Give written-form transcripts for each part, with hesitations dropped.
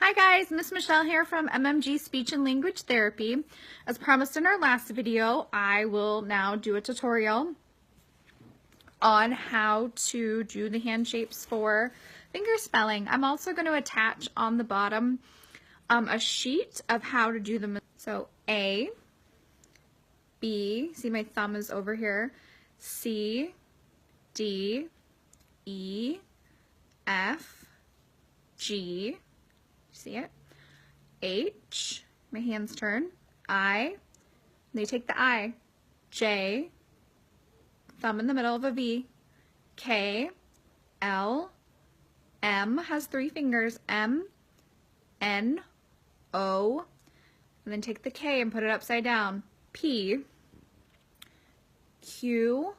Hi guys, Miss Michelle here from MMG Speech and Language Therapy. As promised in our last video, I will now do a tutorial on how to do the hand shapes for finger spelling. I'm also going to attach on the bottom a sheet of how to do them. So A, B, see my thumb is over here, C, D, E, F, G, see it? H, my hands turn, I, they take the I, J, thumb in the middle of a V, K, L, M has 3 fingers, M, N, O, and then take the K and put it upside down, P, Q,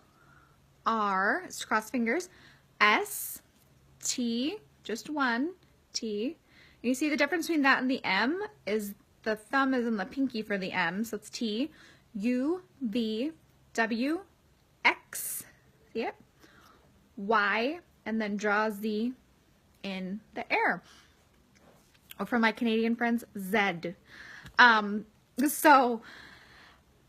R, it's cross fingers, S, T, just one, T. You see the difference between that and the M is the thumb is in the pinky for the M, so it's T, U, V, W, X, see it? Y, and then draw Z in the air. Or for my Canadian friends, Z. So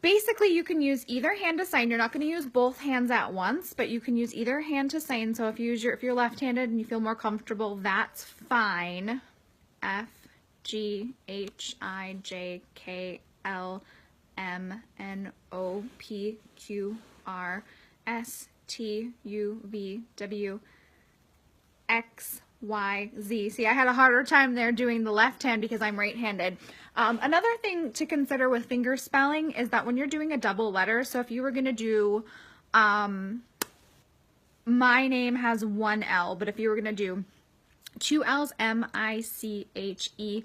basically you can use either hand to sign. You're not going to use both hands at once, but you can use either hand to sign. So if you're left-handed and you feel more comfortable, that's fine. F, G, H, I, J, K, L, M, N, O, P, Q, R, S, T, U, V, W, X, Y, Z. See, I had a harder time there doing the left hand because I'm right-handed. Another thing to consider with finger spelling is that when you're doing a double letter, so if you were going to do, my name has 1 L, but if you were going to do 2 L's, M-I-C-H-E-L-E,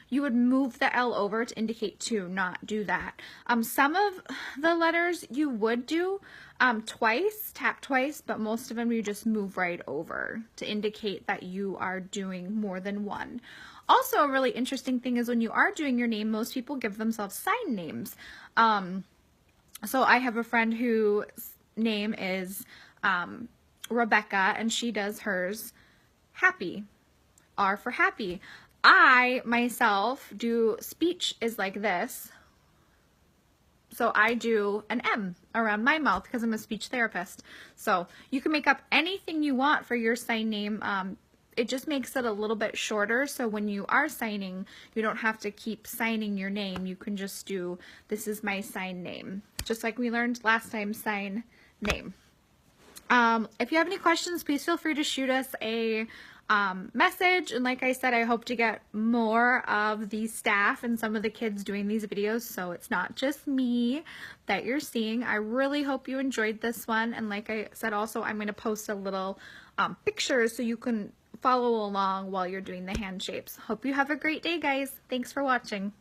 you would move the L over to indicate 2, not do that. Some of the letters you would do twice, tap twice, but most of them you just move right over to indicate that you are doing more than one. Also, a really interesting thing is when you are doing your name, most people give themselves sign names. So I have a friend whose name is Rebecca, and she does hers happy, R for happy. I myself do speech is like this, so I do an M around my mouth because I'm a speech therapist. So you can make up anything you want for your sign name. It just makes it a little bit shorter, so when you are signing, you don't have to keep signing your name. You can just do, this is my sign name, just like we learned last time, sign name. If you have any questions, please feel free to shoot us a message. And like I said, I hope to get more of the staff and some of the kids doing these videos, so it's not just me that you're seeing. I really hope you enjoyed this one. And like I said, also, I'm going to post a little picture so you can follow along while you're doing the hand shapes. Hope you have a great day, guys. Thanks for watching.